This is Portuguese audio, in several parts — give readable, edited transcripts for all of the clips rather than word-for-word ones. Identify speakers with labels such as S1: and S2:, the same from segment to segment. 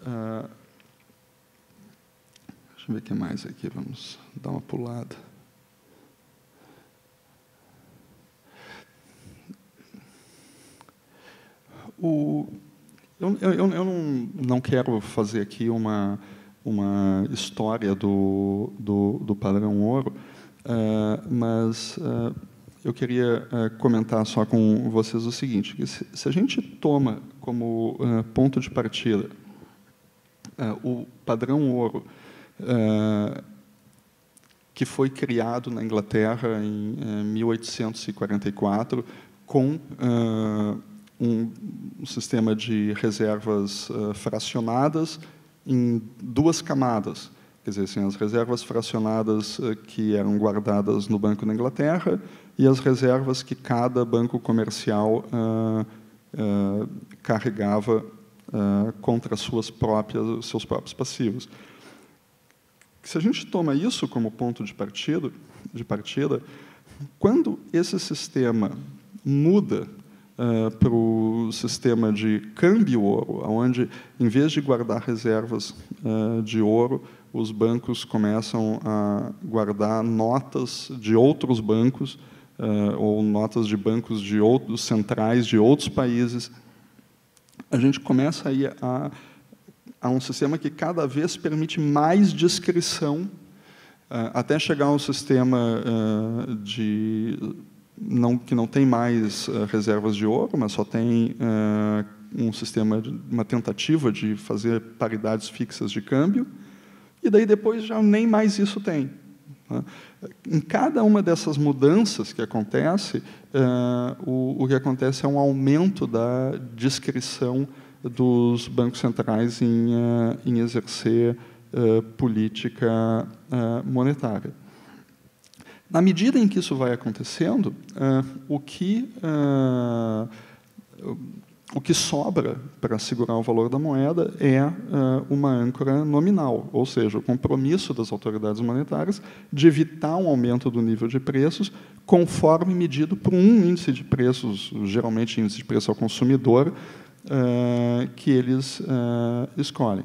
S1: Deixa eu ver o que mais aqui, vamos dar uma pulada. Eu não quero fazer aqui uma história do padrão ouro, mas eu queria comentar só com vocês o seguinte, que se a gente toma como ponto de partida o padrão ouro, que foi criado na Inglaterra em 1844, com um sistema de reservas fracionadas em duas camadas. Quer dizer, assim, as reservas fracionadas que eram guardadas no Banco da Inglaterra e as reservas que cada banco comercial carregava contra seus próprios passivos. Se a gente toma isso como ponto de partida, quando esse sistema muda para o sistema de câmbio ouro, onde, em vez de guardar reservas de ouro, os bancos começam a guardar notas de outros bancos ou notas de bancos de outros centrais de outros países, a gente começa a ir a um sistema que cada vez permite mais discrição, até chegar a um sistema que não tem mais reservas de ouro, mas só tem um sistema, uma tentativa de fazer paridades fixas de câmbio, e daí depois já nem mais isso tem. Em cada uma dessas mudanças que acontece, o que acontece é um aumento da discrição dos bancos centrais em exercer política monetária. Na medida em que isso vai acontecendo, o que sobra para segurar o valor da moeda é uma âncora nominal, ou seja, o compromisso das autoridades monetárias de evitar um aumento do nível de preços conforme medido por um índice de preços, geralmente índice de preço ao consumidor, que eles escolhem.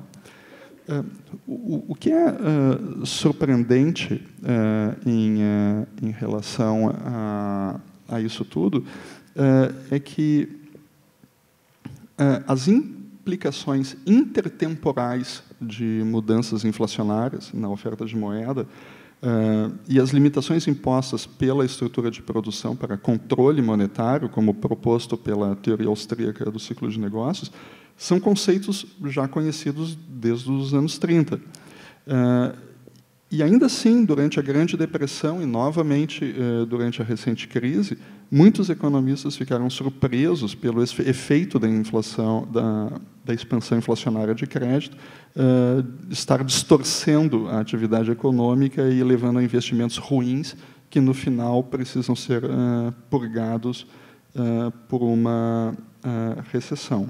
S1: O que é surpreendente em relação a isso tudo é que as implicações intertemporais de mudanças inflacionárias na oferta de moeda e as limitações impostas pela estrutura de produção para controle monetário, como proposto pela teoria austríaca do ciclo de negócios, são conceitos já conhecidos desde os anos 30. E, ainda assim, durante a Grande Depressão e, novamente, durante a recente crise, muitos economistas ficaram surpresos pelo efeito da inflação, da expansão inflacionária de crédito, estar distorcendo a atividade econômica e levando a investimentos ruins que, no final, precisam ser purgados por uma recessão.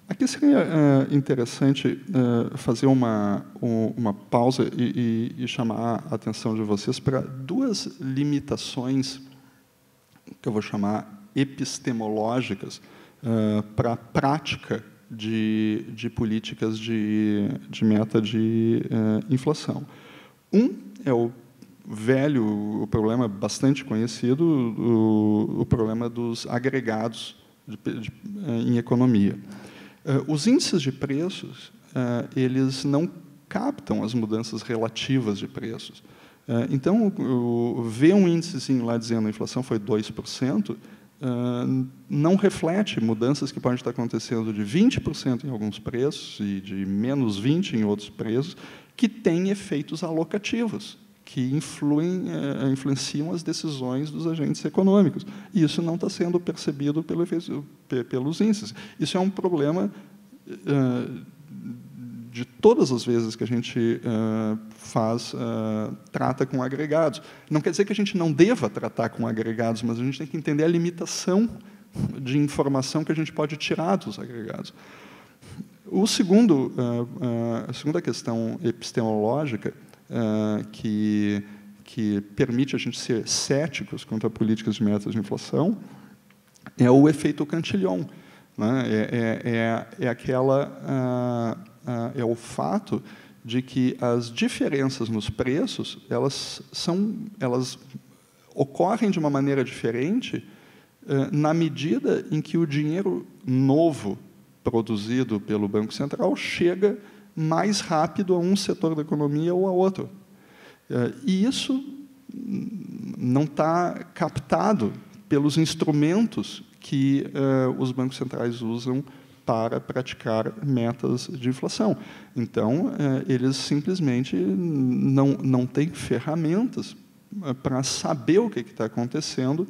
S1: Aqui seria interessante fazer uma pausa e chamar a atenção de vocês para duas limitações que eu vou chamar epistemológicas para a prática de políticas de meta de inflação. Um é o problema bastante conhecido, o problema dos agregados em economia. Os índices de preços, eles não captam as mudanças relativas de preços. Então, ver um índicezinho lá dizendo a inflação foi 2%, não reflete mudanças que podem estar acontecendo de 20% em alguns preços e de menos 20% em outros preços, que têm efeitos alocativos, que influenciam as decisões dos agentes econômicos. E isso não está sendo percebido pelos índices. Isso é um problema de todas as vezes que a gente trata com agregados. Não quer dizer que a gente não deva tratar com agregados, mas a gente tem que entender a limitação de informação que a gente pode tirar dos agregados. A segunda questão epistemológica que permite a gente ser céticos quanto a políticas de metas de inflação é o efeito Cantillon. né? É o fato de que as diferenças nos preços elas ocorrem de uma maneira diferente na medida em que o dinheiro novo produzido pelo Banco Central chega mais rápido a um setor da economia ou a outro. E isso não está captado pelos instrumentos que os bancos centrais usam para praticar metas de inflação. Então, eles simplesmente não têm ferramentas para saber o que está acontecendo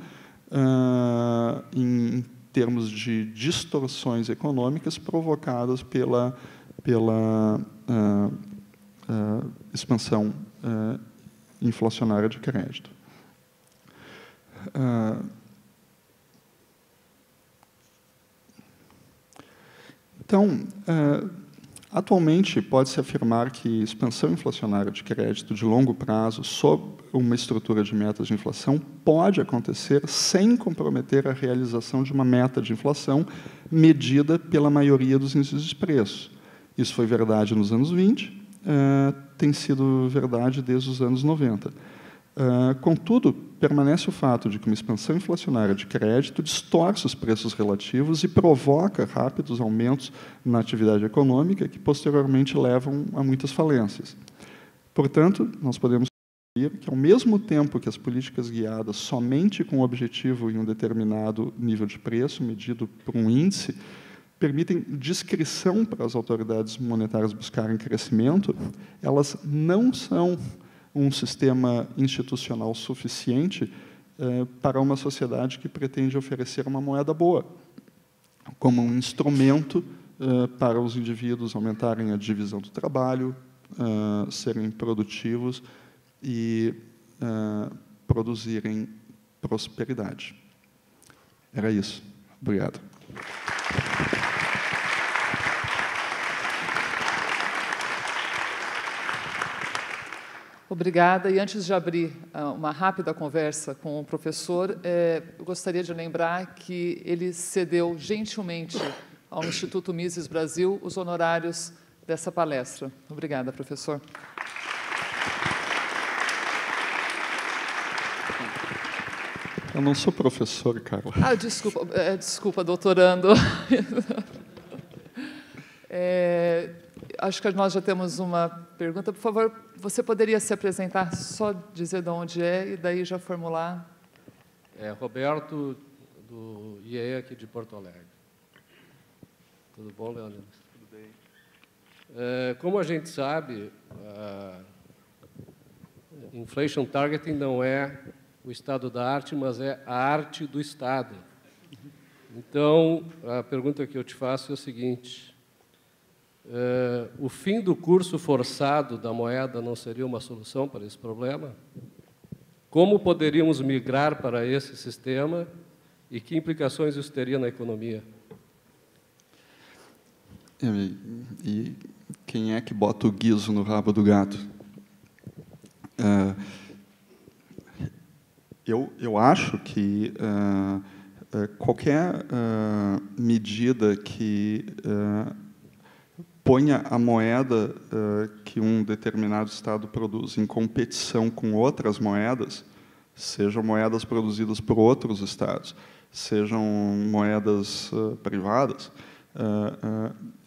S1: em termos de distorções econômicas provocadas pela expansão inflacionária de crédito. Então, atualmente, pode-se afirmar que expansão inflacionária de crédito de longo prazo sob uma estrutura de metas de inflação pode acontecer sem comprometer a realização de uma meta de inflação medida pela maioria dos índices de preços. Isso foi verdade nos anos 20, tem sido verdade desde os anos 90. Contudo, permanece o fato de que uma expansão inflacionária de crédito distorce os preços relativos e provoca rápidos aumentos na atividade econômica que, posteriormente, levam a muitas falências. Portanto, nós podemos concluir que, ao mesmo tempo que as políticas guiadas somente com o objetivo em um determinado nível de preço, medido por um índice, permitem discrição para as autoridades monetárias buscarem crescimento, elas não são um sistema institucional suficiente para uma sociedade que pretende oferecer uma moeda boa, como um instrumento para os indivíduos aumentarem a divisão do trabalho, serem produtivos e produzirem prosperidade. Era isso. Obrigado.
S2: Obrigada. E antes de abrir uma rápida conversa com o professor, eu gostaria de lembrar que ele cedeu gentilmente ao Instituto Mises Brasil os honorários dessa palestra. Obrigada, professor.
S1: Eu não sou professor, Carla.
S2: Desculpa, doutorando. Acho que nós já temos uma pergunta. Por favor, você poderia se apresentar, só dizer de onde é e daí já formular?
S3: Roberto, do IEE aqui de Porto Alegre. Tudo bom, Leandro?
S1: Tudo bem.
S3: Como a gente sabe, inflation targeting não é o estado da arte, mas é a arte do Estado. Então, a pergunta que eu te faço é o seguinte: o fim do curso forçado da moeda não seria uma solução para esse problema? Como poderíamos migrar para esse sistema e que implicações isso teria na economia?
S1: E quem é que bota o guiso no rabo do gato? Eu acho que qualquer medida que ponha a moeda que um determinado Estado produz em competição com outras moedas, sejam moedas produzidas por outros Estados, sejam moedas privadas,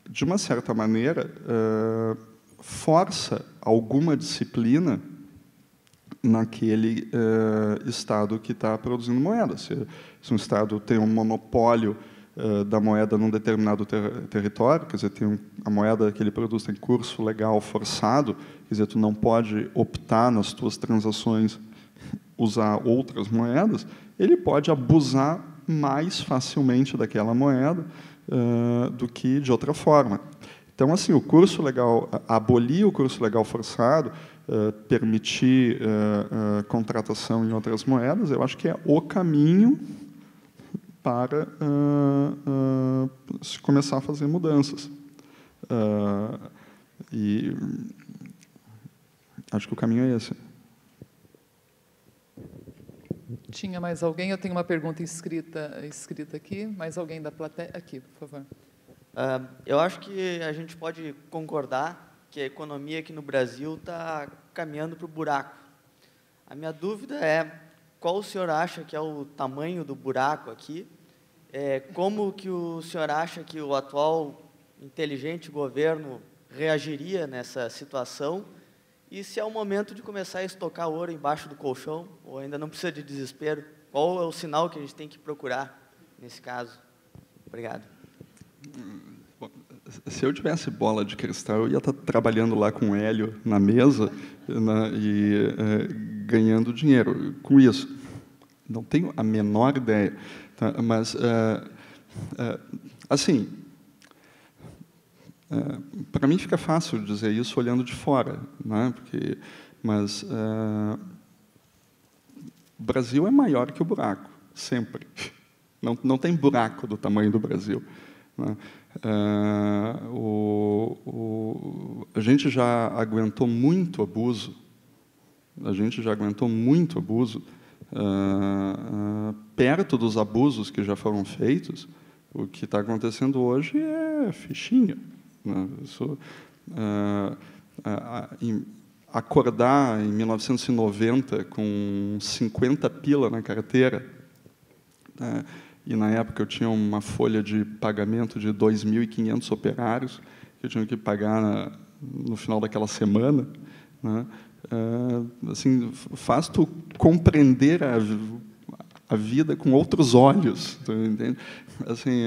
S1: de uma certa maneira, força alguma disciplina naquele Estado que está produzindo moeda. Se um Estado tem um monopólio da moeda num determinado território, quer dizer, a moeda que ele produz tem curso legal forçado, quer dizer, tu não pode optar nas tuas transações usar outras moedas, ele pode abusar mais facilmente daquela moeda do que de outra forma. Então, assim, o curso legal, abolir o curso legal forçado, permitir contratação em outras moedas, eu acho que é o caminho para se começar a fazer mudanças. E acho que o caminho é esse.
S2: Tinha mais alguém? Eu tenho uma pergunta escrita aqui. Mais alguém da plateia? Aqui, por favor.
S4: Eu acho que a gente pode concordar que a economia aqui no Brasil está caminhando para o buraco. A minha dúvida é qual o senhor acha que é o tamanho do buraco aqui? Como que o senhor acha que o atual inteligente governo reagiria nessa situação? E se é o momento de começar a estocar ouro embaixo do colchão, ou ainda não precisa de desespero? Qual é o sinal que a gente tem que procurar nesse caso? Obrigado.
S1: Bom, se eu tivesse bola de cristal, eu ia estar trabalhando lá com o Hélio na mesa ganhando dinheiro com isso. Não tenho a menor ideia. Tá? Mas, assim, para mim fica fácil dizer isso olhando de fora, né? Mas o Brasil é maior que o buraco, sempre. Não tem buraco do tamanho do Brasil, né? A gente já aguentou muito abuso. A gente já aguentou muito abuso. Perto dos abusos que já foram feitos, o que está acontecendo hoje é fichinha. Acordar em 1990 com 50 pila na carteira, e na época eu tinha uma folha de pagamento de 2.500 operários que eu tinha que pagar no final daquela semana, né? Assim, faz tu compreender a vida com outros olhos, tu entende? Assim,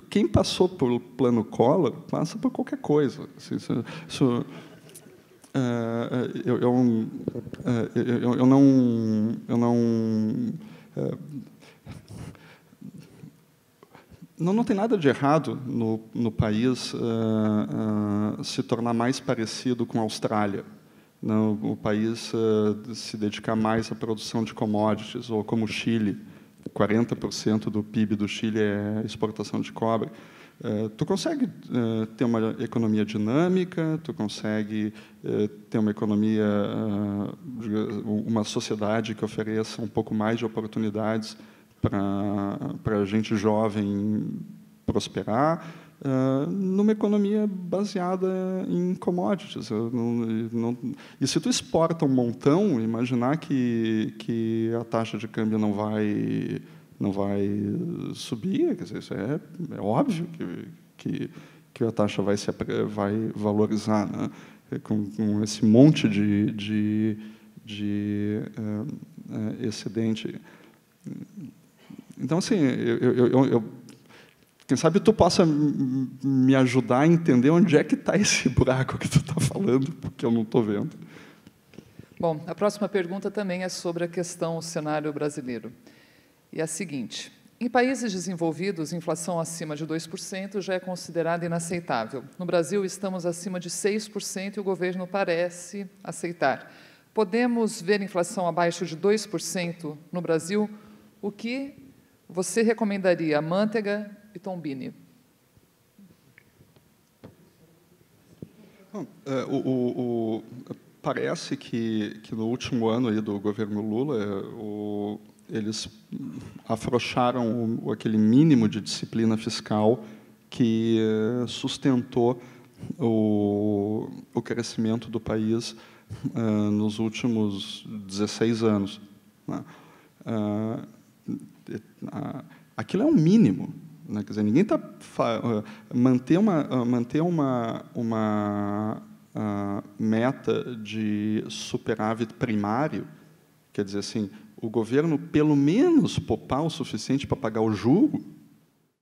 S1: quem passou pelo plano Collor passa por qualquer coisa. Assim, não tem nada de errado no país se tornar mais parecido com a Austrália. O país se dedicar mais à produção de commodities, ou como o Chile, 40% do PIB do Chile é exportação de cobre. Tu consegue ter uma economia dinâmica, tu consegue ter uma economia, uma sociedade que ofereça um pouco mais de oportunidades para a gente jovem prosperar, numa economia baseada em commodities. E se tu exporta um montão, imaginar que a taxa de câmbio não vai subir, quer dizer, isso é óbvio que a taxa vai valorizar, né? Com esse monte de excedente. Então, assim, quem sabe tu possa me ajudar a entender onde é que está esse buraco que tu está falando, porque eu não estou vendo.
S2: Bom, a próxima pergunta também é sobre a questão, o cenário brasileiro. E é a seguinte: em países desenvolvidos, inflação acima de 2% já é considerada inaceitável. No Brasil, estamos acima de 6% e o governo parece aceitar. Podemos ver inflação abaixo de 2% no Brasil? O que você recomendaria? Manteiga e Tombini?
S1: Parece que no último ano aí do governo Lula, eles afrouxaram aquele mínimo de disciplina fiscal que sustentou o crescimento do país nos últimos 16 anos, né? Aquilo é um mínimo, né? Quer dizer, ninguém está manter uma meta de superávit primário, quer dizer assim, o governo pelo menos poupar o suficiente para pagar o juro,